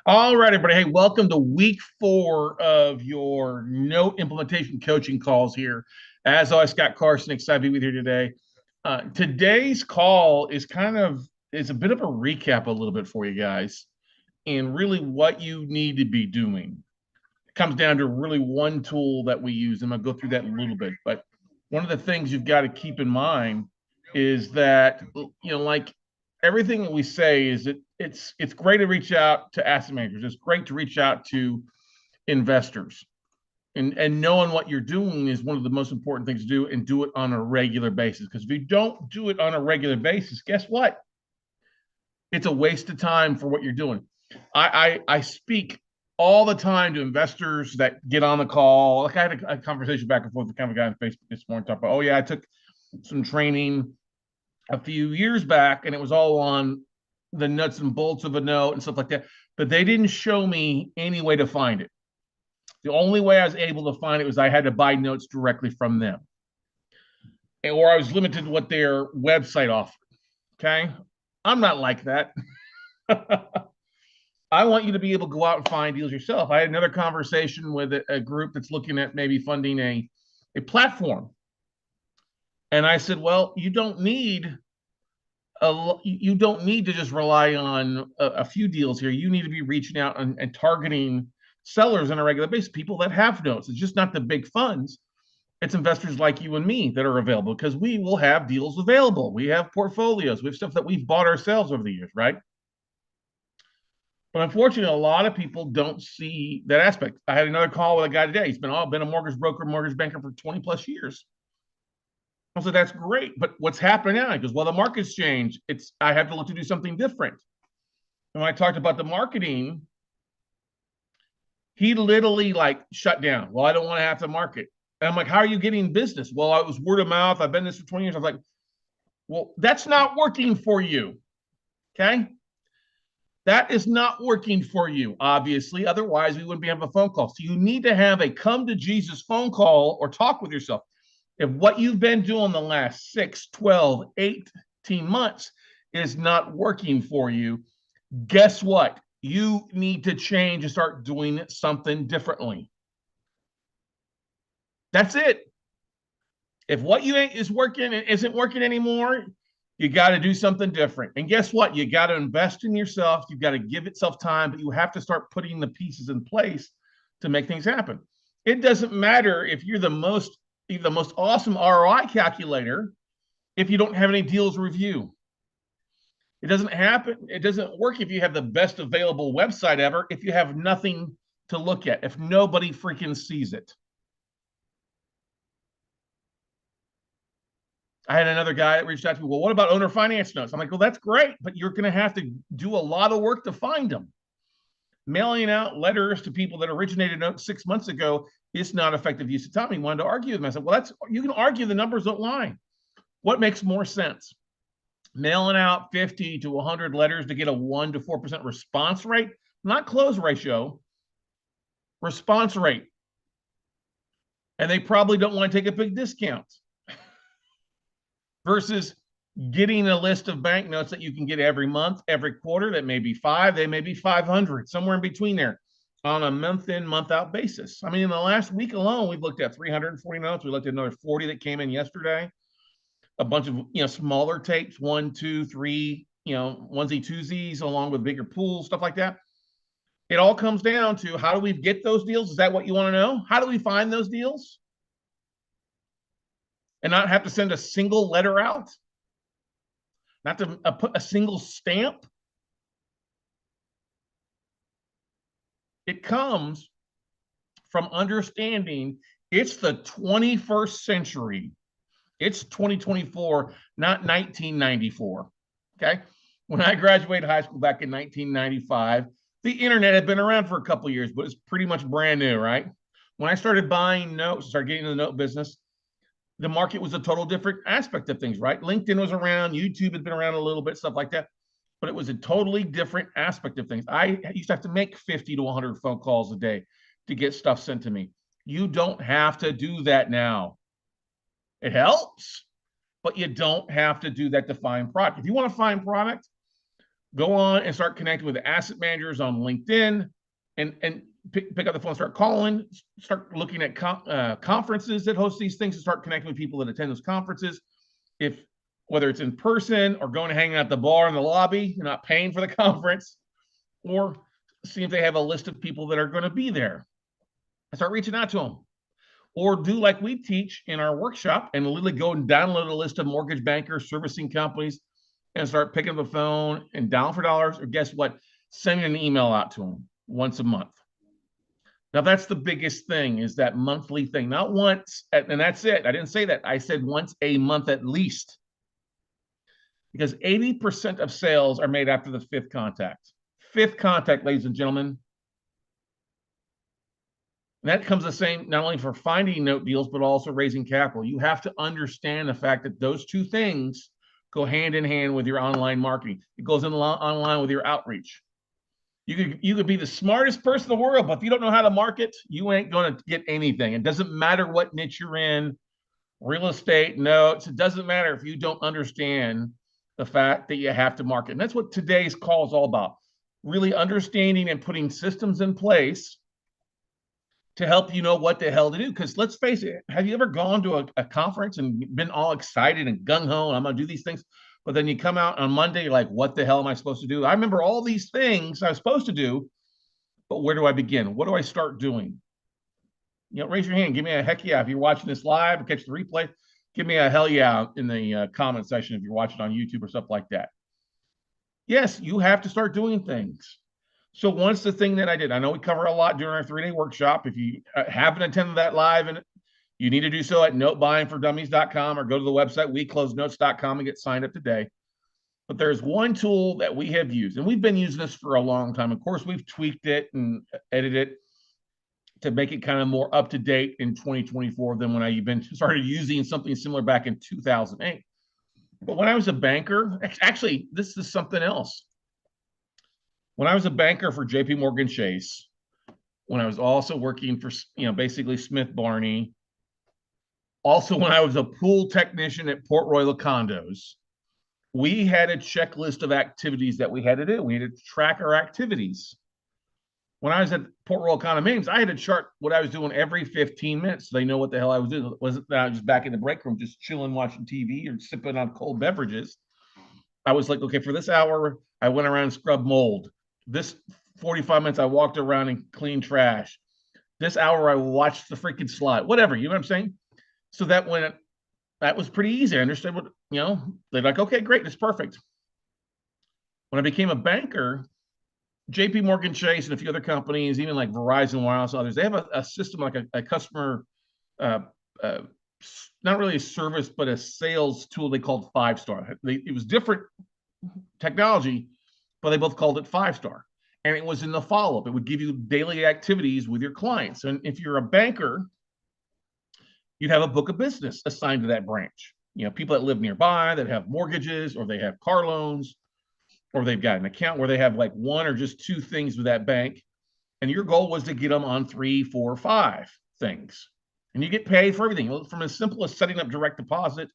All right, everybody. Hey, welcome to week 4 of your note implementation coaching calls here. As always, Scott Carson, excited to be with you today. Today's call is a bit of a recap a little bit for you guys and really what you need to be doing. It comes down to really one tool that we use, and I'll go through that in a little bit. But one of the things you've got to keep in mind is that like everything that we say is that it's great to reach out to asset managers. It's great to reach out to investors. And knowing what you're doing is one of the most important things to do, and do it on a regular basis. Because if you don't do it on a regular basis, guess what? It's a waste of time for what you're doing. I speak all the time to investors that get on the call. Like I had a conversation back and forth with kind of a guy on Facebook this morning talking about, oh yeah, I took some training a few years back and it was all on the nuts and bolts of a note and stuff like that. But they didn't show me any way to find it. The only way I was able to find it was I had to buy notes directly from them, or I was limited to what their website offered. Okay. I'm not like that. I want you to be able to go out and find deals yourself. I had another conversation with a group that's looking at maybe funding a platform. And I said, well, you don't need to just rely on a few deals here. You need to be reaching out and targeting sellers on a regular basis, people that have notes. It's just not the big funds. It's investors like you and me that are available, because we will have deals available. We have portfolios. We have stuff that we've bought ourselves over the years, right? But unfortunately, a lot of people don't see that aspect. I had another call with a guy today. He's been a mortgage broker, mortgage banker for 20 plus years. I said, that's great. But what's happening now? He goes, well, the market's changed. I have to look to do something different. And when I talked about the marketing, he literally like shut down. Well, I don't want to have to market. And I'm like, how are you getting business? Well, I was word of mouth. I've been this for 20 years. I was like, well, that's not working for you. Okay. That is not working for you, obviously. Otherwise, we wouldn't be having a phone call. So you need to have a come to Jesus phone call or talk with yourself. If what you've been doing the last 6, 12, 18 months is not working for you, guess what? You need to change and start doing something differently. That's it. If what you ain't is working and isn't working anymore, you got to do something different. And guess what? You got to invest in yourself. You've got to give itself time, but you have to start putting the pieces in place to make things happen. It doesn't matter if you're the most awesome ROI calculator if you don't have any deals review. It doesn't happen. It doesn't work if you have the best available website ever if you have nothing to look at, if nobody freaking sees it. I had another guy that reached out to me. Well, what about owner finance notes? I'm like, well, that's great, but you're going to have to do a lot of work to find them. Mailing out letters to people that originated 6 months ago is not effective use of time. He wanted to argue with me. I said, well, you can argue the numbers don't lie. What makes more sense? Mailing out 50 to 100 letters to get a 1 to 4% response rate, not close ratio, response rate. And they probably don't want to take a big discount versus getting a list of banknotes that you can get every month, every quarter. That may be 5, they may be 500, somewhere in between there, on a month in, month out basis. I mean, in the last week alone, we've looked at 340 notes. We looked at another 40 that came in yesterday. A bunch of smaller tapes, 1, 2, 3, onesie twosies, along with bigger pools, stuff like that. It all comes down to, how do we get those deals? Is that what you want to know? How do we find those deals and not have to send a single letter out? Not to put a single stamp. It comes from understanding it's the 21st century. It's 2024, not 1994. Okay. When I graduated high school back in 1995, the internet had been around for a couple of years, but it's pretty much brand new, right? When I started buying notes, started getting into the note business, the market was a total different aspect of things, right? LinkedIn was around, YouTube had been around a little bit, stuff like that, but it was a totally different aspect of things. I used to have to make 50 to 100 phone calls a day to get stuff sent to me. You don't have to do that now. It helps, but you don't have to do that to find product. If you want to find product, Go on and start connecting with the asset managers on LinkedIn, and pick up the phone, start calling, start looking at conferences that host these things, and start connecting with people that attend those conferences. If whether it's in person or going to hang out at the bar in the lobby, you're not paying for the conference, or see if they have a list of people that are going to be there. And start reaching out to them. Or do like we teach in our workshop and literally go and download a list of mortgage bankers, servicing companies, and start picking up the phone and down for dollars, or guess what? Sending an email out to them once a month. Now that's the biggest thing, is that monthly thing, not once, and that's it. I didn't say that. I said once a month at least, because 80% of sales are made after the fifth contact. Fifth contact, ladies and gentlemen. And that comes the same not only for finding note deals, but also raising capital. You have to understand the fact that those two things go hand in hand with your online marketing. It goes in online with your outreach. You could be the smartest person in the world, but if you don't know how to market, you ain't going to get anything. It doesn't matter what niche you're in, real estate, notes. It doesn't matter if you don't understand the fact that you have to market. And that's what today's call is all about. Really understanding and putting systems in place to help you know what the hell to do. Because let's face it, have you ever gone to a conference and been all excited and gung-ho, and I'm going to do these things, but then you come out on Monday, you're like, what the hell am I supposed to do? I remember all these things I was supposed to do, but where do I begin? What do I start doing? Raise your hand. Give me a heck yeah if you're watching this live or catch the replay. Give me a hell yeah in the comment section if you're watching on YouTube or stuff like that. Yes, you have to start doing things. So once the thing that I did, I know we cover a lot during our 3-day workshop. If you haven't attended that live, and you need to do so at notebuyingfordummies.com or go to the website weclosenotes.com and get signed up today. But there's one tool that we have used, and we've been using this for a long time. Of course, we've tweaked it and edited it to make it kind of more up to date in 2024 than when I even started using something similar back in 2008. But when I was a banker, actually, this is something else. When I was a banker for JP Morgan Chase, when I was also working for, basically Smith Barney, also when I was a pool technician at Port Royal Condos, we had a checklist of activities that we had to do. We had to track our activities. When I was at Port Royal Condominiums, I had to chart what I was doing every 15 minutes so they know what the hell I was doing. Wasn't that I was just back in the break room, just chilling, watching TV or sipping on cold beverages. I was like, okay, for this hour, I went around and scrubbed mold. This 45 minutes, I walked around and cleaned trash. This hour, I watched the freaking slide, whatever, you know what I'm saying? So that was pretty easy. I understood what, they're like, okay, great, that's perfect. When I became a banker, JP Morgan Chase and a few other companies, even like Verizon Wireless, others, they have a system like a customer, not really a service, but a sales tool they called 5-Star. It was different technology, but they both called it 5-Star. And it was in the follow-up. It would give you daily activities with your clients. And if you're a banker, you'd have a book of business assigned to that branch. People that live nearby that have mortgages, or they have car loans, or they've got an account where they have like one or just two things with that bank. And your goal was to get them on 3, 4, 5 things. And you get paid for everything. From as simple as setting up direct deposit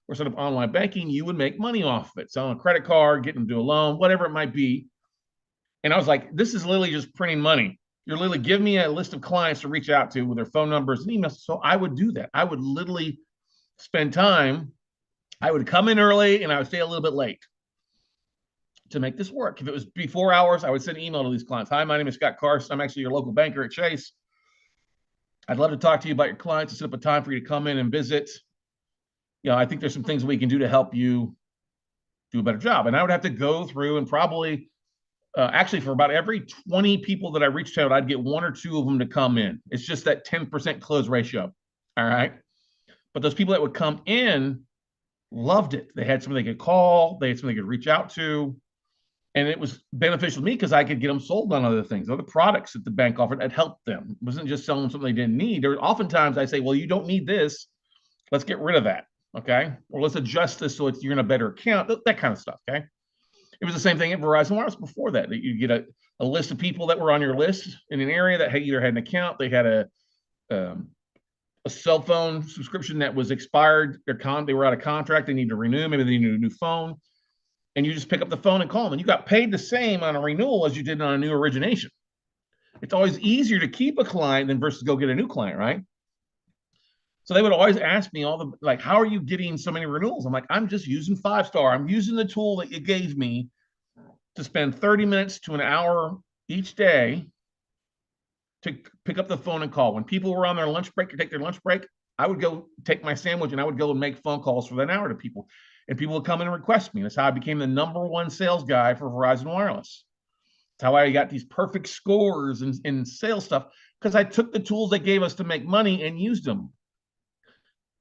or set up online banking, you would make money off of it. Selling a credit card, getting them to do a loan, whatever it might be. And I was like, this is literally just printing money. You're literally giving me a list of clients to reach out to with their phone numbers and emails. So I would do that. I would literally spend time. I would come in early and I would stay a little bit late to make this work. If it was before hours, I would send an email to these clients. Hi, my name is Scott Carson. I'm actually your local banker at Chase. I'd love to talk to you about your clients and set up a time for you to come in and visit. I think there's some things we can do to help you do a better job. And I would have to go through and probably, actually for about every 20 people that I reached out, I'd get 1 or 2 of them to come in. It's just that 10% close ratio. All right. But those people that would come in loved it. They had somebody they could call. They had somebody they could reach out to. And it was beneficial to me because I could get them sold on other things, other products that the bank offered that helped them. It wasn't just selling them something they didn't need. There oftentimes I say, well, you don't need this. Let's get rid of that. Okay. Or let's adjust this so you're in a better account, that kind of stuff. Okay. It was the same thing at Verizon Wireless before that you get a list of people that were on your list in an area that either had an account, they had a cell phone subscription that was expired, they were out of contract, they need to renew, maybe they need a new phone. and you just pick up the phone and call them, and you got paid the same on a renewal as you did on a new origination. It's always easier to keep a client than versus go get a new client, right? So they would always ask me all the like, how are you getting so many renewals? I'm like, I'm just using 5-star. I'm using the tool that you gave me to spend 30 minutes to an hour each day to pick up the phone and call. When people were on their lunch break to take their lunch break, I would go take my sandwich and I would go and make phone calls for an hour to people. And people would come in and request me. That's how I became the #1 sales guy for Verizon Wireless. That's how I got these perfect scores in sales stuff, because I took the tools they gave us to make money and used them.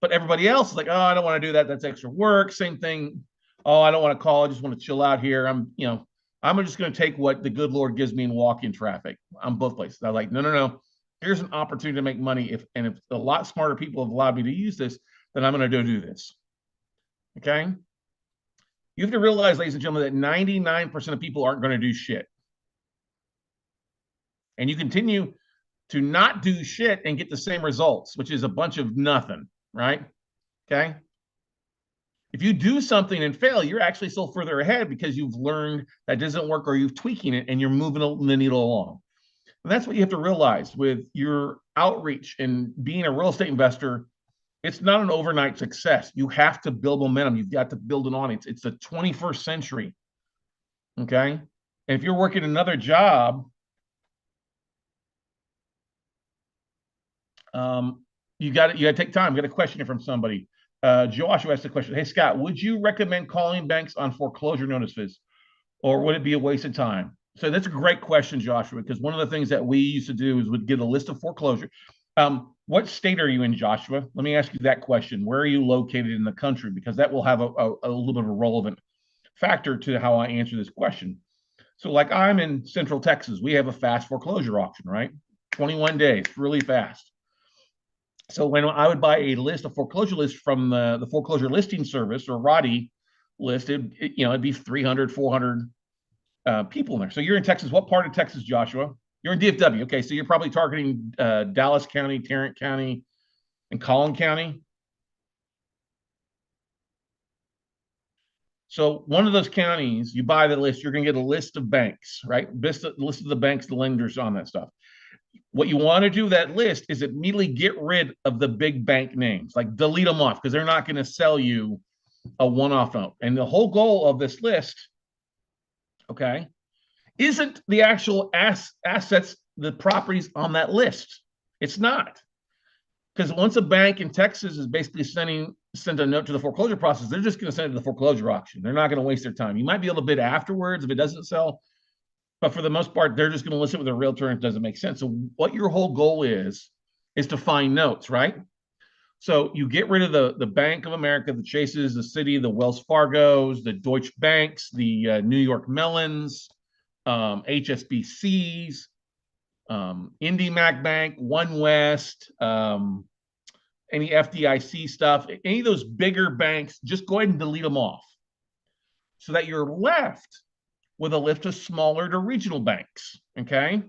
But everybody else is like, oh, I don't want to do that. That's extra work. Same thing. Oh, I don't want to call. I just want to chill out here. I'm just going to take what the good Lord gives me and walk in traffic. I'm both places. I'm like, no. Here's an opportunity to make money. If a lot smarter people have allowed me to use this, then I'm going to do this. Okay. You have to realize, ladies and gentlemen, that 99% of people aren't going to do shit. And you continue to not do shit and get the same results, which is a bunch of nothing, right? Okay. If you do something and fail, you're actually still further ahead because you've learned that doesn't work, or you've tweaking it and you're moving the needle along. And that's what you have to realize with your outreach and being a real estate investor. It's not an overnight success. You have to build momentum. You've got to build an audience. It's the 21st century. Okay. And if you're working another job, you got to take time. Got a question here from somebody. Joshua asked the question. Hey, Scott, would you recommend calling banks on foreclosure notices, or would it be a waste of time? So that's a great question, Joshua, because one of the things that we used to do is would get a list of foreclosure. What state are you in, Joshua? Let me ask you that question. Where are you located in the country? Because that will have a little bit of a relevant factor to how I answer this question. So like I'm in Central Texas. We have a fast foreclosure auction, right? 21 days, really fast. So when I would buy a list, a foreclosure list from the foreclosure listing service or Roddy list, it'd be 300, 400 people in there. So you're in Texas. What part of Texas, Joshua? You're in DFW. Okay, so you're probably targeting Dallas County, Tarrant County, and Collin County. So one of those counties, you buy the list, you're going to get a list of banks, right? List of the banks, the lenders on that stuff. What you want to do with that list is immediately get rid of the big bank names, like delete them off, because they're not going to sell you a one-off note. And the whole goal of this list, okay, isn't the actual assets, the properties on that list. It's not. Because once a bank in Texas is basically send a note to the foreclosure process, they're just going to send it to the foreclosure auction. They're not going to waste their time. You might be able to bid afterwards if it doesn't sell, but for the most part, they're just going to list it with a realtor and it doesn't make sense. So what your whole goal is to find notes, right? So you get rid of the Bank of America, the Chases, the Citi, the Wells Fargos, the Deutsche Banks, the New York Mellons, HSBCs, IndyMac Bank, One West, any FDIC stuff, any of those bigger banks, just go ahead and delete them off so that you're left with a list of smaller to regional banks, okay?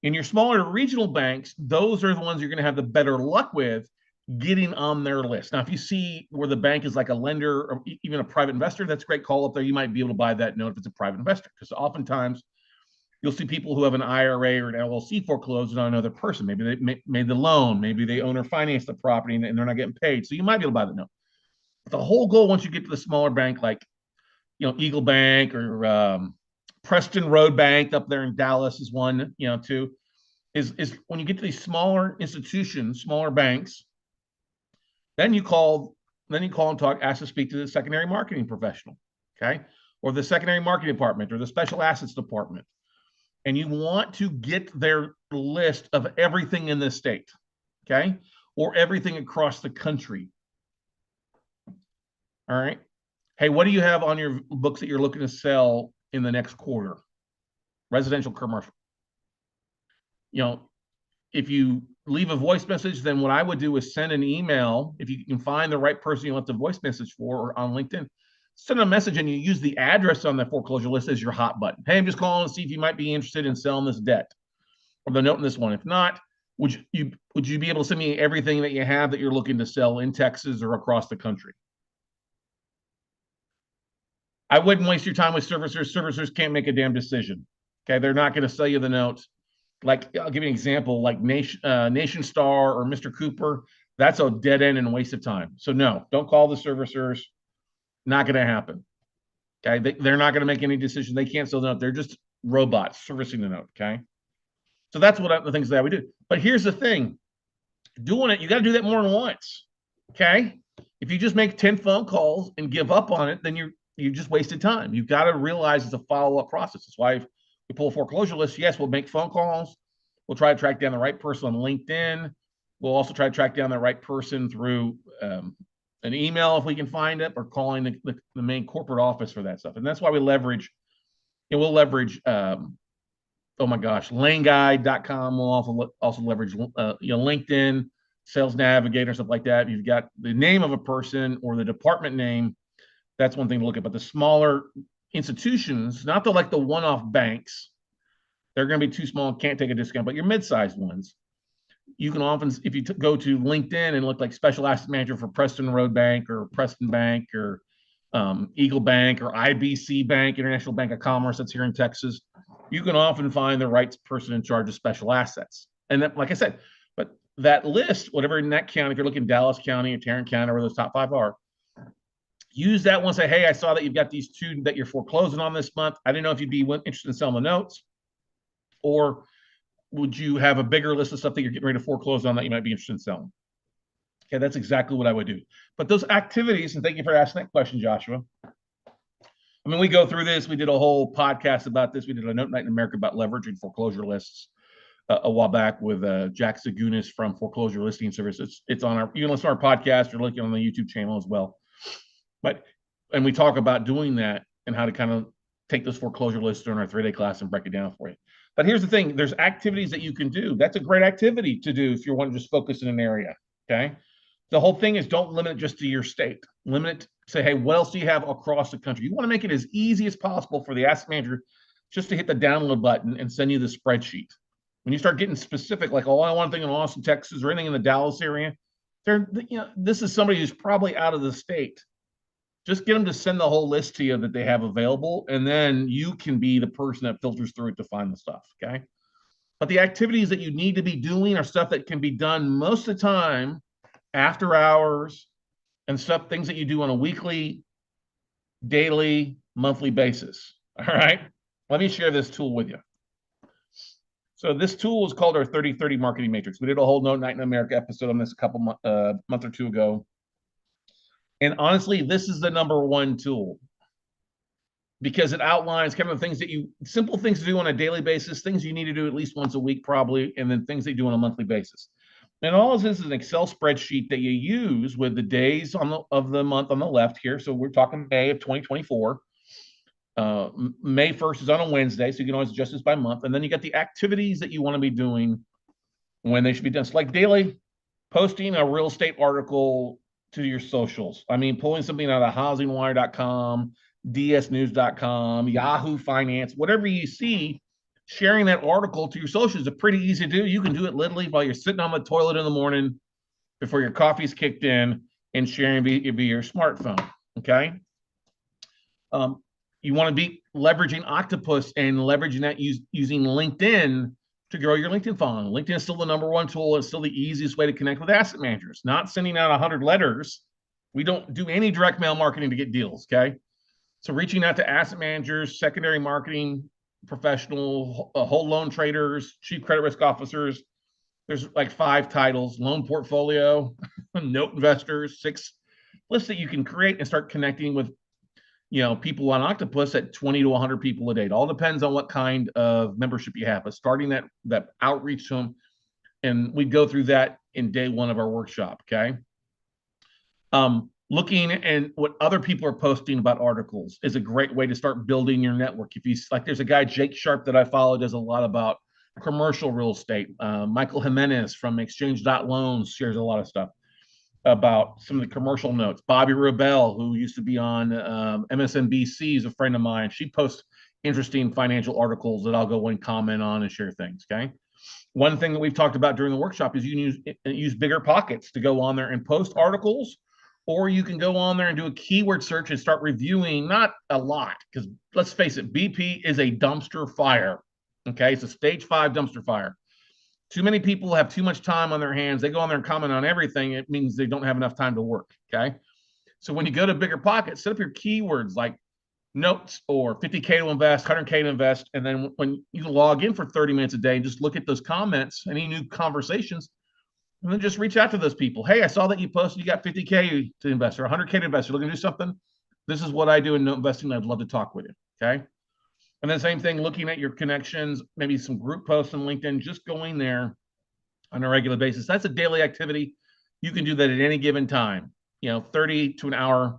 In your smaller to regional banks, those are the ones you're going to have the better luck with getting on their list. Now, if you see where the bank is like a lender or even a private investor, that's great. Call up there. You might be able to buy that note if it's a private investor, because oftentimes you'll see people who have an IRA or an LLC foreclosed on another person. Maybe they made the loan, maybe they own or finance the property and they're not getting paid. So you might be able to buy the note. But the whole goal, once you get to the smaller bank, like Eagle Bank or Preston Road Bank up there in Dallas is one, too, is when you get to these smaller institutions, smaller banks, then you call and talk, ask to speak to the secondary marketing professional, okay, or the secondary marketing department or the special assets department. And you want to get their list of everything in this state, okay, or everything across the country. All right. Hey, what do you have on your books that you're looking to sell in the next quarter? Residential, commercial. If you leave a voice message, then what I would do is send an email. If you can find the right person you want the voice message for, or on LinkedIn, send a message and you use the address on the foreclosure list as your hot button. Hey, I'm just calling to see if you might be interested in selling this debt or the note in this one. If not, would you be able to send me everything that you have that you're looking to sell in Texas or across the country? I wouldn't waste your time with servicers. Servicers can't make a damn decision. Okay, they're not going to sell you the notes. Like I'll give you an example, like Nation Star or Mr. Cooper. That's a dead end and a waste of time. So no, don't call the servicers. Not going to happen. Okay, they're not going to make any decisions. They can't sell the note. They're just robots servicing the note. Okay, so that's what the things that we do. But here's the thing: doing it, you got to do that more than once. Okay, if you just make 10 phone calls and give up on it, then you just wasted time. You've got to realize it's a follow-up process. That's why if we pull a foreclosure list, yes, we'll make phone calls. We'll try to track down the right person on LinkedIn. We'll also try to track down the right person through an email if we can find it, or calling the main corporate office for that stuff. And that's why we leverage, we'll leverage, oh my gosh, laneguide.com. We'll also leverage, LinkedIn, Sales Navigator, stuff like that. You've got the name of a person or the department name. That's one thing to look at. But the smaller institutions, not the one-off banks, they're going to be too small and can't take a discount. But your mid-sized ones, you can often, if you go to LinkedIn and look like special asset manager for Preston Road Bank or Preston Bank or Eagle Bank or IBC Bank, International Bank of Commerce, that's here in Texas, you can often find the right person in charge of special assets. And that, like I said, but that list, whatever in that county, if you're looking Dallas County or Tarrant County, where those top 5 are, use that one. Say, hey, I saw that you've got these 2 that you're foreclosing on this month. I didn't know if you'd be interested in selling the notes, or would you have a bigger list of stuff that you're getting ready to foreclose on that you might be interested in selling? Okay, that's exactly what I would do. But those activities, and thank you for asking that question, Joshua. I mean, we go through this. We did a whole podcast about this. We did a Note Night in America about leveraging foreclosure lists a while back with Jack Zagunis from Foreclosure Listing Service. It's on our, you can listen to our podcast or looking on the YouTube channel as well. And we talk about doing that and how to kind of take those foreclosure lists during our 3-day class and break it down for you. But here's the thing: there's activities that you can do. That's a great activity to do if you want to just focus in an area. Okay. The whole thing is, don't limit it just to your state. Limit it. Say, hey, what else do you have across the country? You want to make it as easy as possible for the asset manager just to hit the download button and send you the spreadsheet. When you start getting specific, like, oh, I want a thing in Austin, Texas, or anything in the Dallas area, this is somebody who's probably out of the state. Just get them to send the whole list to you that they have available, and then you can be the person that filters through it to find the stuff, okay? But the activities that you need to be doing are stuff that can be done most of the time after hours, and things that you do on a weekly, daily, monthly basis, all right? Let me share this tool with you. So this tool is called our 30/30 Marketing Matrix. We did a whole Note Night in America episode on this a couple month or two ago. And honestly, this is the #1 tool because it outlines kind of the things that simple things to do on a daily basis, things you need to do at least once a week probably, and then things that you do on a monthly basis. And all of this is an Excel spreadsheet that you use with the days of the month on the left here. So we're talking May of 2024. May 1st is on a Wednesday, so you can always adjust this by month. And then you got the activities that you want to be doing when they should be done. So like daily, posting a real estate article to your socials. I mean, pulling something out of housingwire.com, dsnews.com, Yahoo Finance, whatever you see, sharing that article to your socials is pretty easy to do. You can do it literally while you're sitting on the toilet in the morning before your coffee's kicked in, and sharing via your smartphone, okay? You want to be leveraging Octopus and leveraging that using LinkedIn to grow your LinkedIn following. LinkedIn is still the #1 tool. It's still the easiest way to connect with asset managers. Not sending out 100 letters. We don't do any direct mail marketing to get deals, okay? So reaching out to asset managers, secondary marketing professional, whole loan traders, chief credit risk officers. There's like 5 titles: loan portfolio, note investors, 6 lists that you can create and start connecting with people on Octopus at 20 to 100 people a day. It all depends on what kind of membership you have, but starting that outreach to them, and we go through that in day 1 of our workshop, okay? Looking at what other people are posting about articles is a great way to start building your network. If you like, there's a guy, Jake Sharp, that I follow, does a lot about commercial real estate. Michael Jimenez from Exchange.Loans shares a lot of stuff about some of the commercial notes. Bobby Rebell, who used to be on MSNBC, is a friend of mine. She posts interesting financial articles that I'll go and comment on and share things, okay? One thing that we've talked about during the workshop is you can use bigger pockets to go on there and post articles Or you can go on there and do a keyword search and start reviewing, not a lot, because let's face it, BP is a dumpster fire. Okay, it's a stage 5 dumpster fire. Too many people have too much time on their hands. They go on there and comment on everything. It means they don't have enough time to work. Okay, so when you go to bigger pockets, set up your keywords like notes or 50K to invest, 100K to invest. And then when you log in for 30 minutes a day and just look at those comments, any new conversations, and then just reach out to those people. Hey, I saw that you posted you got 50K to invest or 100K to invest. You're looking to do something. This is what I do in note investing. I'd love to talk with you. Okay. And then same thing, looking at your connections, maybe some group posts on LinkedIn, just going there on a regular basis. That's a daily activity. You can do that at any given time, 30 to an hour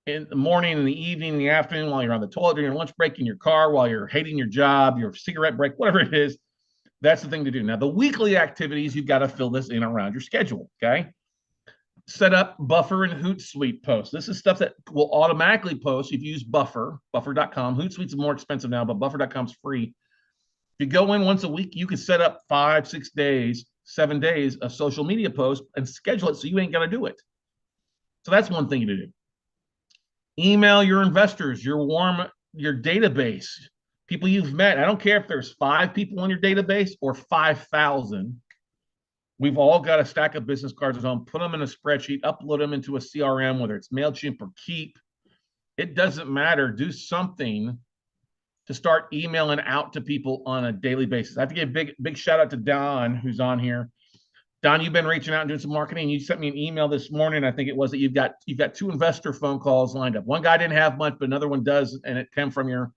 in the morning, in the evening, in the afternoon, while you're on the toilet, during your lunch break, in your car, while you're hating your job, your cigarette break, whatever it is. That's the thing to do. Now, the weekly activities, you've got to fill this in around your schedule. Okay. Set up Buffer and Hootsuite posts. This is stuff that will automatically post if you use buffer.com. Hootsuite's more expensive now, but buffer.com is free. If you go in once a week, you can set up 5, 6 days, 7 days of social media posts and schedule it so you ain't got to do it. So that's one thing to do. Email your investors, your database, people you've met. I don't care if there's 5 people on your database or 5,000. We've all got a stack of business cards at home. Put them in a spreadsheet, upload them into a CRM, whether it's MailChimp or Keep. It doesn't matter. Do something to start emailing out to people on a daily basis. I have to give a big shout out to Don, who's on here. Don, you've been reaching out and doing some marketing. You sent me an email this morning. I think it was that you've got 2 investor phone calls lined up. One guy didn't have much, but another one does, and it came from your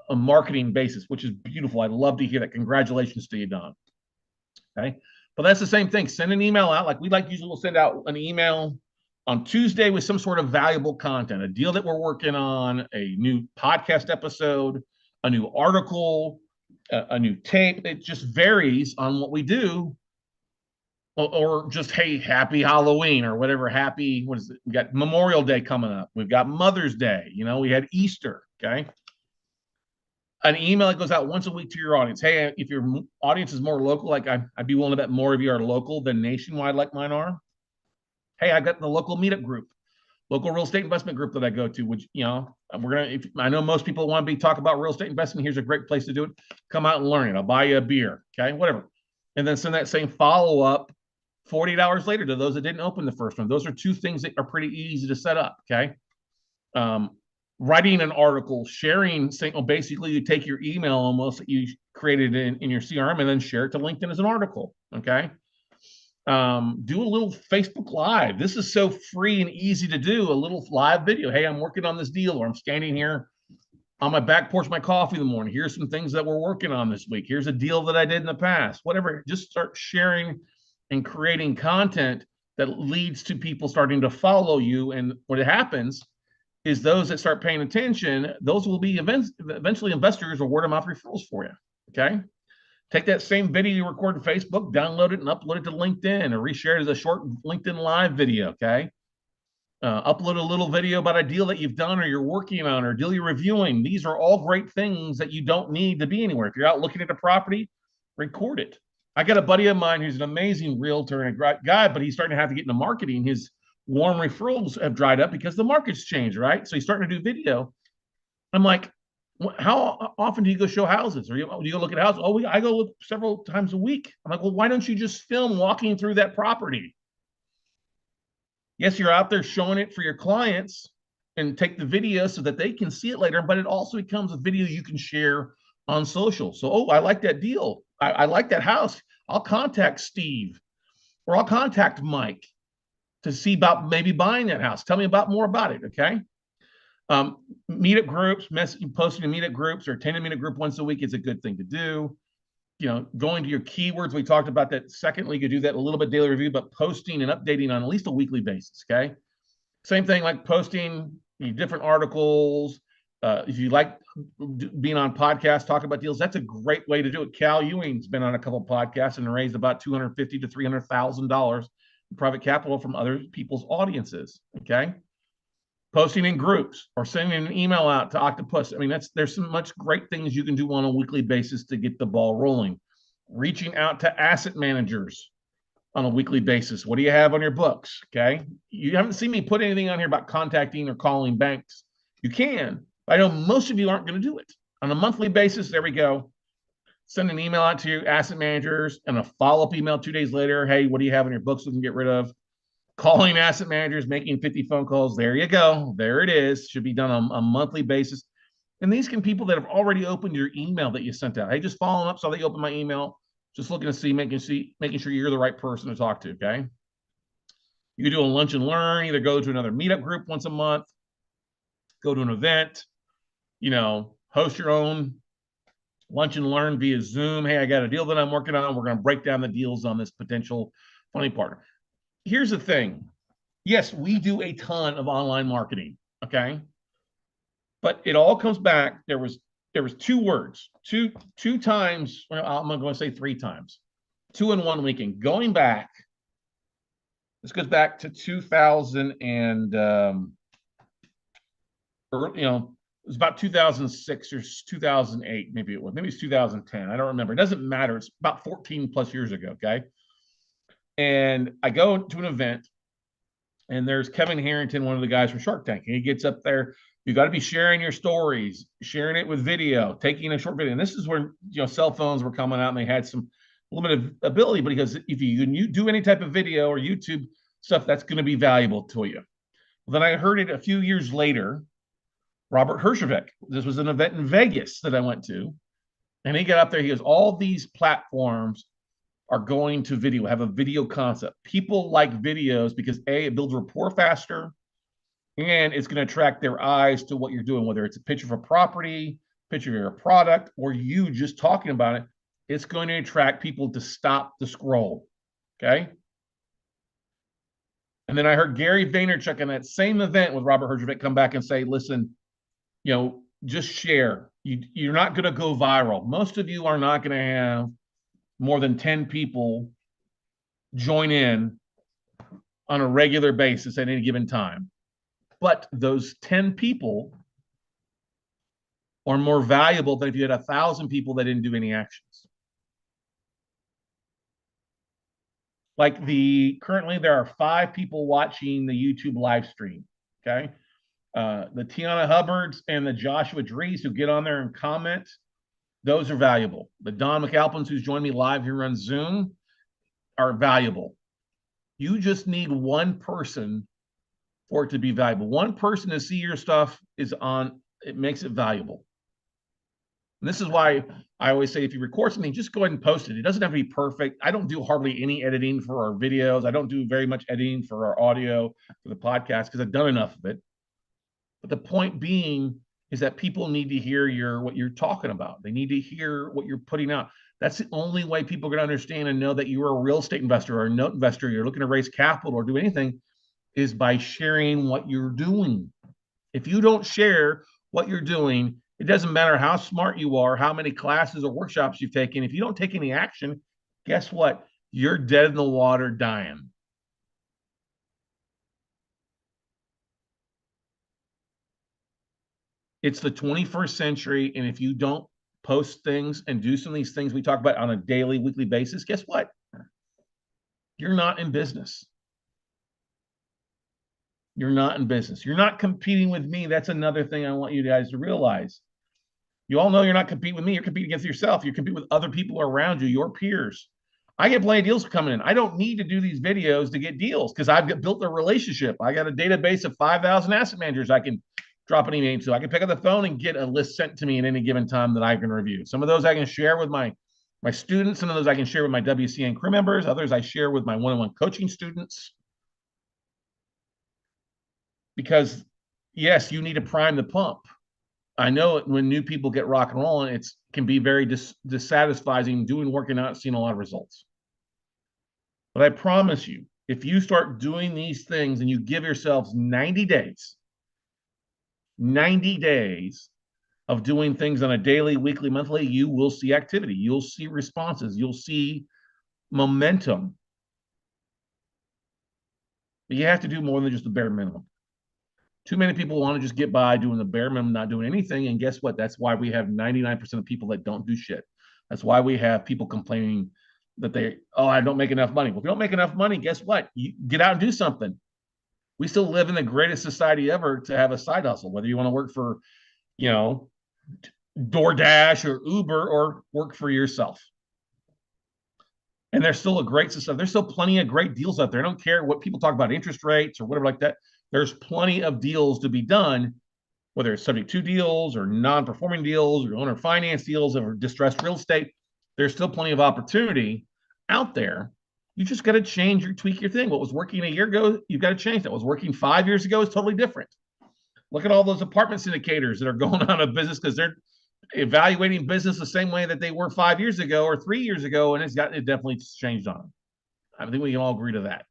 marketing basis, which is beautiful. I love to hear that. Congratulations to you, Don. Okay. But that's the same thing. Send an email out. Like we usually will send out an email on Tuesday with some sort of valuable content, a deal that we're working on, a new podcast episode, a new article, a new tape. It just varies on what we do. Or just, hey, happy Halloween or whatever. What is it? We got Memorial Day coming up. We've got Mother's Day. We had Easter. Okay. An email that goes out once a week to your audience. Hey, if your audience is more local, like I'd be willing to bet more of you are local than nationwide like mine are. Hey, I've got the local meetup group, local real estate investment group that I go to, which, I know most people want to talk about real estate investment. Here's a great place to do it. Come out and learn it. I'll buy you a beer. Okay, whatever. And then send that same follow-up 48 hours later to those that didn't open the first one. Those are 2 things that are pretty easy to set up. Okay. Writing an article, sharing, basically you take your email almost that you created in your CRM and then share it to LinkedIn as an article. Okay. Do a little Facebook Live. This is so free and easy to do. A little live video. Hey, I'm working on this deal, or I'm standing here on my back porch, my coffee in the morning. Here's some things that we're working on this week. Here's a deal that I did in the past. Whatever. Just start sharing and creating content that leads to people starting to follow you. And what happens is those that start paying attention, those will be eventually investors or word of mouth referrals for you. Okay. Take that same video you record to Facebook, download it and upload it to LinkedIn, or reshare it as a short LinkedIn live video. Okay. Upload a little video about a deal that you've done or you're working on or deal you're reviewing. These are all great things that you don't need to be anywhere. If you're out looking at a property, record it. I got a buddy of mine who's an amazing realtor and a great guy, but he's starting to have to get into marketing. His warm referrals have dried up because the market's changed, right? So he's starting to do video. I'm like, how often do you go show houses, or do you go look at houses? Oh, I go look several times a week. I'm like, well, why don't you just film walking through that property? Yes, you're out there showing it for your clients and take the video so that they can see it later, but it also becomes a video you can share on social. So, oh, I like that deal. I like that house. I'll contact Steve, or I'll contact Mike to see about maybe buying that house. Tell me more about it. Okay. Meetup groups, posting to meetup groups or attending a meetup group once a week is a good thing to do. Going to your keywords. We talked about that. Secondly, you could do that a little bit daily review, but posting and updating on at least a weekly basis. Okay. Same thing like posting different articles. If you like being on podcasts, talk about deals, that's a great way to do it. Cal Ewing's been on a couple of podcasts and raised about $250,000 to $300,000 in private capital from other people's audiences. Okay. Posting in groups or sending an email out to Octopus. I mean, there's so much great things you can do on a weekly basis to get the ball rolling. Reaching out to asset managers. on a weekly basis? What do you have on your books? Okay. You haven't seen me put anything on here about contacting or calling banks. You can. I know most of you aren't going to do it. On a monthly basis, there we go. Send an email out to your asset managers and a follow-up email 2 days later. Hey, what do you have on your books we can get rid of? Calling asset managers, making 50 phone calls. There you go. There it is. Should be done on a monthly basis. And these can be people that have already opened your email that you sent out. Hey, just following up, so that you open my email. Just looking to see, making sure you're the right person to talk to. Okay. You can do a lunch and learn, either go to another meetup group once a month, go to an event, host your own lunch and learn via Zoom. Hey, I got a deal that I'm working on. We're going to break down the deals on this potential funny partner. Here's the thing. Yes, we do a ton of online marketing. Okay. But it all comes back. There was two words, two times. Well, I'm going to say 3 times, 2 in 1 weekend. Going back, this goes back to 2000 and it was about 2006 or 2008, maybe it's 2010. I don't remember. It doesn't matter. It's about 14 plus years ago. Okay. And I go to an event, and there's Kevin Harrington, one of the guys from Shark Tank, and he gets up there. You got to be sharing your stories, sharing it with video, taking a short video. And this is where cell phones were coming out, and they had some limited ability. But because if you do any type of video or YouTube stuff, that's going to be valuable to you. Well, then I heard it a few years later. Robert Herjavec. This was an event in Vegas that I went to, and he got up there. He goes, all these platforms are going to video, have a video concept. People like videos because it builds rapport faster, and it's going to attract their eyes to what you're doing, whether it's a picture of a property, picture of your product, or you just talking about it. It's going to attract people to stop the scroll. Okay. And then I heard Gary Vaynerchuk in that same event with Robert Herjavec come back and say, listen, just share. You're not going to go viral. Most of you are not going to have more than 10 people join in on a regular basis at any given time. But those 10 people are more valuable than if you had 1,000 people that didn't do any actions. Currently there are 5 people watching the YouTube live stream. Okay. The Tiana Hubbards and the Joshua Dries who get on there and comment, those are valuable. The Don McAlpins who's joined me live here on Zoom are valuable. You just need one person for it to be valuable. One person to see your stuff it makes it valuable. And this is why I always say, if you record something, just go ahead and post it. It doesn't have to be perfect. I don't do hardly any editing for our videos. I don't do very much editing for our audio, for the podcast, because I've done enough of it. But the point being is that people need to hear what you're talking about. They need to hear what you're putting out. That's the only way people are going to understand and know that you're a real estate investor or a note investor, you're looking to raise capital or do anything, is by sharing what you're doing. If you don't share what you're doing, it doesn't matter how smart you are, how many classes or workshops you've taken. If you don't take any action, guess what? You're dead in the water, dying. It's the 21st century, and if you don't post things and do some of these things we talk about on a daily, weekly basis, guess what? You're not in business. You're not in business. You're not competing with me. That's another thing I want you guys to realize. You all know you're not competing with me. You're competing against yourself. You're competing with other people around you, your peers. I get plenty of deals coming in. I don't need to do these videos to get deals because I've built a relationship. I got a database of 5,000 asset managers I can drop an email to. I can pick up the phone and get a list sent to me at any given time that I can review. Some of those I can share with my students. Some of those I can share with my WCN crew members. Others I share with my one-on-one coaching students. Because, yes, you need to prime the pump. I know when new people get rock and rolling, it can be very dissatisfying doing work and not seeing a lot of results. But I promise you, if you start doing these things and you give yourselves 90 days of doing things on a daily, weekly, monthly, you will see activity. You'll see responses. You'll see momentum. But you have to do more than just the bare minimum. Too many people want to just get by doing the bare minimum, not doing anything. And guess what? That's why we have 99% of people that don't do shit. That's why we have people complaining that I don't make enough money. Well, if you don't make enough money, guess what? You get out and do something. We still live in the greatest society ever to have a side hustle, whether you want to work for, you know, DoorDash or Uber or work for yourself. And there's still a great system. There's still plenty of great deals out there. I don't care what people talk about interest rates or whatever like that. There's plenty of deals to be done, whether it's subject to deals or non-performing deals or owner finance deals or distressed real estate. There's still plenty of opportunity out there. You just got to change or tweak your thing. What was working a year ago, you've got to change. That was working 5 years ago is totally different. Look at all those apartment syndicators that are going out of business because they're evaluating business the same way that they were 5 years ago or 3 years ago, and it definitely changed on them. I think we can all agree to that.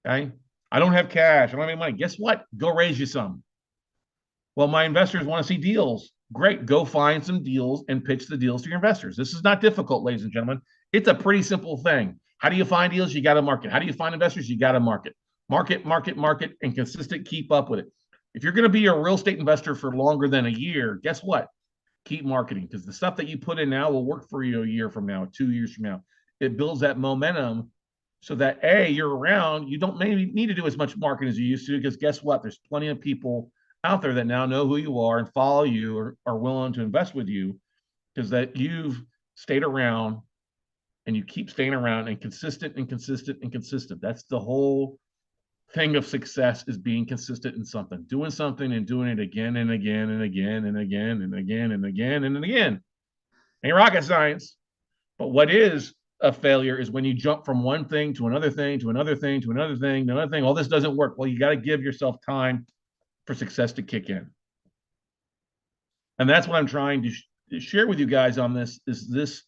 Okay. I don't have cash. I don't have any money. Guess what? Go raise you some. Well, my investors want to see deals. Great. Go find some deals and pitch the deals to your investors. This is not difficult, ladies and gentlemen. It's a pretty simple thing. How do you find deals? You got to market. How do you find investors? You got to market. Market, and consistent. Keep up with it. If you're going to be a real estate investor for longer than a year, guess what? Keep marketing, because the stuff that you put in now will work for you a year from now, 2 years from now. It builds that momentum so that you're around. You don't maybe need to do as much marketing as you used to, because guess what? There's plenty of people out there that now know who you are and follow you or are willing to invest with you because that you've stayed around and you keep staying around and consistent. That's the whole thing of success, is being consistent in something, doing something and doing it again and again and again and again and again and again and again. Ain't rocket science. But what is a failure is when you jump from one thing to another thing to another thing to another thing to another thing. All this doesn't work. Well, you got to give yourself time for success to kick in. And that's what I'm trying to share with you guys on this, is this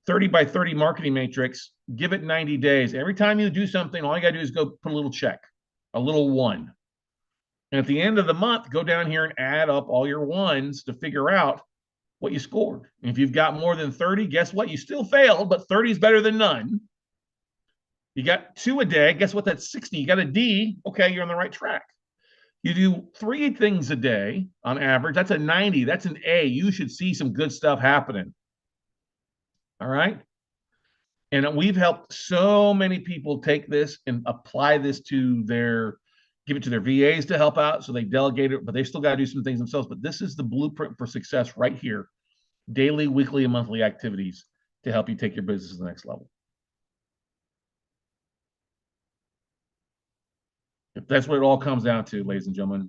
30 by 30 marketing matrix. Give it 90 days. Every time you do something, all you got to do is go put a little check, a little one. And at the end of the month, go down here and add up all your ones to figure out what you scored. And if you've got more than 30, guess what? You still failed, but 30 is better than none. You got 2 a day. Guess what? That's 60. You got a D. Okay, you're on the right track. You do 3 things a day on average. That's a 90. That's an A. You should see some good stuff happening. All right. And we've helped so many people take this and apply this to give it to their VAs to help out. So they delegate it, but they still got to do some things themselves. But this is the blueprint for success right here. Daily, weekly, and monthly activities to help you take your business to the next level. If that's what it all comes down to, ladies and gentlemen,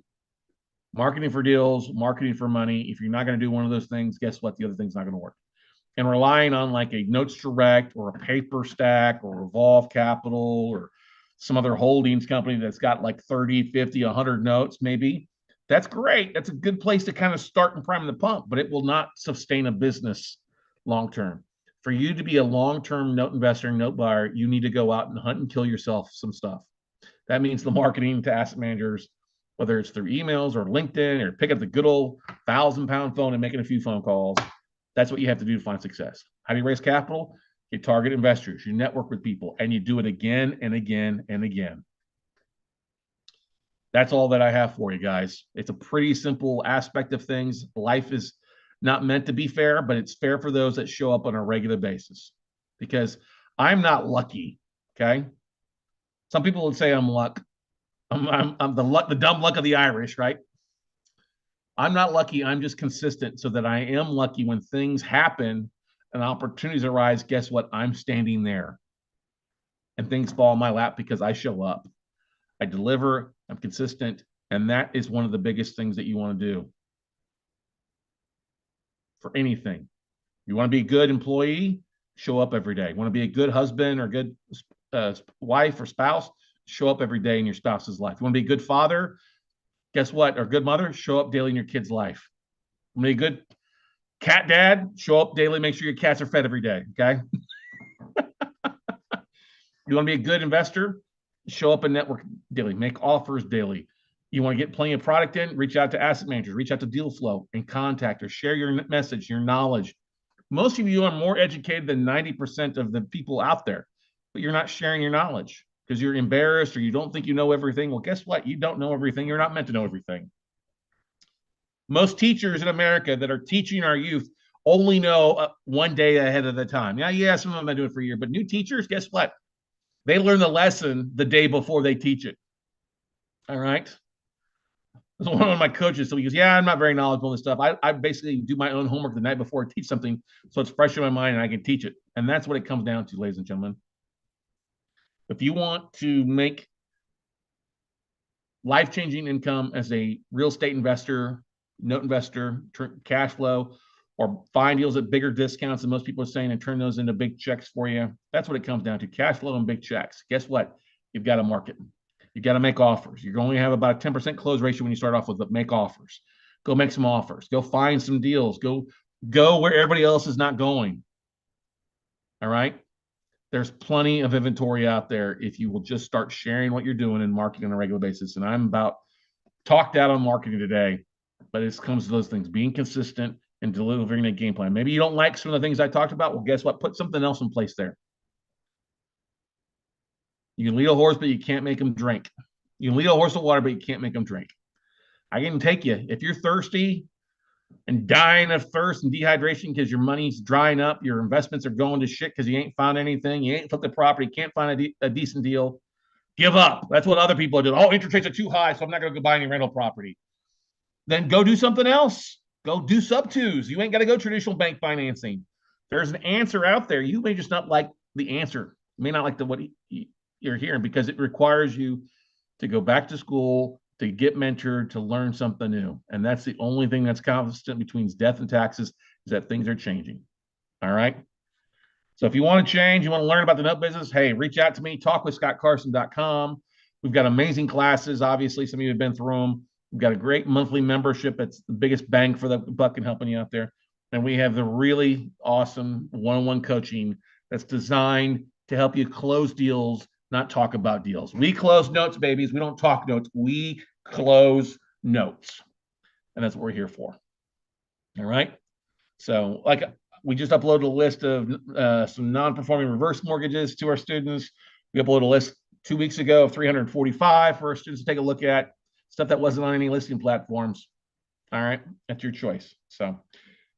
marketing for deals, marketing for money. If you're not going to do one of those things, guess what? The other thing's not going to work. And relying on like a Notes Direct or a Paper Stack or Revolve Capital or some other holdings company that's got like 30, 50, 100 notes, maybe. That's great. That's a good place to kind of start and prime the pump, but it will not sustain a business long term. For you to be a long-term note investor and note buyer, you need to go out and hunt and kill yourself some stuff. That means the marketing to asset managers, whether it's through emails or LinkedIn, or pick up the good old 1,000-pound phone and making a few phone calls. That's what you have to do to find success. How do you raise capital? You target investors, you network with people, and you do it again and again and again. That's all that I have for you guys. It's a pretty simple aspect of things. Life is not meant to be fair, but it's fair for those that show up on a regular basis, because I'm not lucky. Okay. Some people would say I'm luck. I'm the dumb luck of the Irish, right? I'm not lucky. I'm just consistent, so that I am lucky when things happen and opportunities arise. Guess what? I'm standing there and things fall in my lap because I show up. I deliver. I'm consistent. And that is one of the biggest things that you want to do for anything. You want to be a good employee? Show up every day. You want to be a good husband or good wife or spouse? Show up every day in your spouse's life. You want to be a good father? Guess what? Or good mother? Show up daily in your kid's life. You want to be a good cat dad? Show up daily. Make sure your cats are fed every day. Okay. You want to be a good investor? Show up and network daily. Make offers daily. You want to get plenty of product in? Reach out to asset managers. Reach out to Deal Flow and contact or share your message, your knowledge. Most of you are more educated than 90% of the people out there, but you're not sharing your knowledge because you're embarrassed or you don't think you know everything. Well, guess what? You don't know everything. You're not meant to know everything. Most teachers in America that are teaching our youth only know one day ahead of the time. Yeah, some of them have been doing it for a year, but new teachers, guess what? They learn the lesson the day before they teach it. All right. One of my coaches, so he goes, "Yeah, I'm not very knowledgeable in this stuff. I basically do my own homework the night before I teach something, so it's fresh in my mind and I can teach it." And that's what it comes down to, ladies and gentlemen. If you want to make life-changing income as a real estate investor, note investor, cash flow, or find deals at bigger discounts than most people are saying and turn those into big checks for you, that's what it comes down to: cash flow and big checks. Guess what? You've got to market. You got to make offers. You're going to have about a 10% close ratio when you start off with, but make offers. Go make some offers. Go find some deals. Go where everybody else is not going. All right. There's plenty of inventory out there if you will just start sharing what you're doing and marketing on a regular basis. And I'm about talked out on marketing today, but it comes to those things: being consistent and delivering a game plan. Maybe you don't like some of the things I talked about. Well, guess what? Put something else in place there. You can lead a horse, but you can't make them drink. You can lead a horse to water, but you can't make them drink. I can take you. If you're thirsty and dying of thirst and dehydration because your money's drying up, your investments are going to shit because you ain't found anything, you ain't flipped the property, can't find a decent deal, give up. That's what other people are doing. Oh, interest rates are too high, so I'm not going to go buy any rental property. Then go do something else. Go do sub twos. You ain't got to go traditional bank financing. There's an answer out there. You may just not like the answer. You may not like what you're hearing because it requires you to go back to school, to get mentored, to learn something new. And that's the only thing that's constant between death and taxes, is that things are changing. All right. So if you want to change, you want to learn about the note business, hey, reach out to me, talkwithscottcarson.com. We've got amazing classes. Obviously, some of you have been through them. We've got a great monthly membership. It's the biggest bang for the buck in helping you out there. And we have the really awesome one-on-one coaching that's designed to help you close deals, not talk about deals. We close notes, babies. We don't talk notes. We close notes. And that's what we're here for. All right. So like we just uploaded a list of some non-performing reverse mortgages to our students. We uploaded a list 2 weeks ago of 345 for our students to take a look at, stuff that wasn't on any listing platforms. All right. That's your choice. So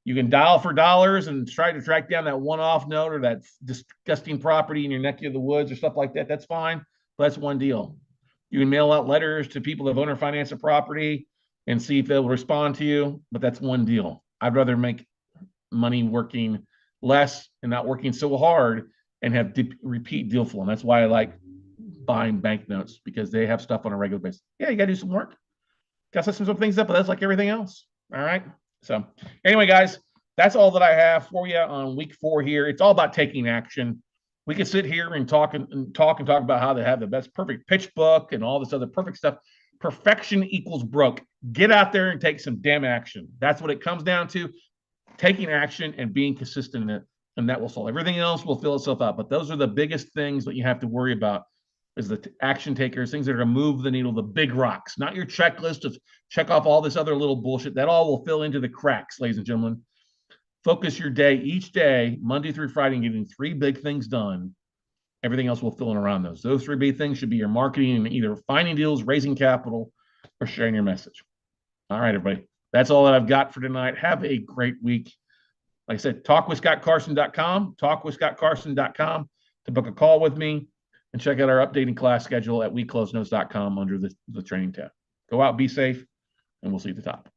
you can dial for dollars and try to track down that one-off note or that disgusting property in your neck of the woods or stuff like that. That's fine. But that's one deal. You can mail out letters to people that have owner finance a property and see if they'll respond to you. But that's one deal. I'd rather make money working less and not working so hard and have repeat deal flow. And that's why I like buying banknotes, because they have stuff on a regular basis. Yeah, you got to do some work. Got to set some things up, but that's like everything else. All right. So anyway, guys, that's all that I have for you on week 4 here. It's all about taking action. We can sit here and talk about how they have the best perfect pitch book and all this other perfect stuff. Perfection equals broke. Get out there and take some damn action. That's what it comes down to: taking action and being consistent in it. And that will solve everything else, will fill itself out. But those are the biggest things that you have to worry about, is the action takers, things that are going to move the needle, the big rocks, not your checklist of check off all this other little bullshit. That all will fill into the cracks, ladies and gentlemen. Focus your day, each day, Monday through Friday, and getting 3 big things done. Everything else will fill in around those. Those 3 big things should be your marketing and either finding deals, raising capital, or sharing your message. All right, everybody. That's all that I've got for tonight. Have a great week. Like I said, talkwithscottcarson.com, talkwithscottcarson.com to book a call with me, and check out our updating class schedule at weclosenotes.com under the training tab. Go out, be safe, and we'll see you at the top.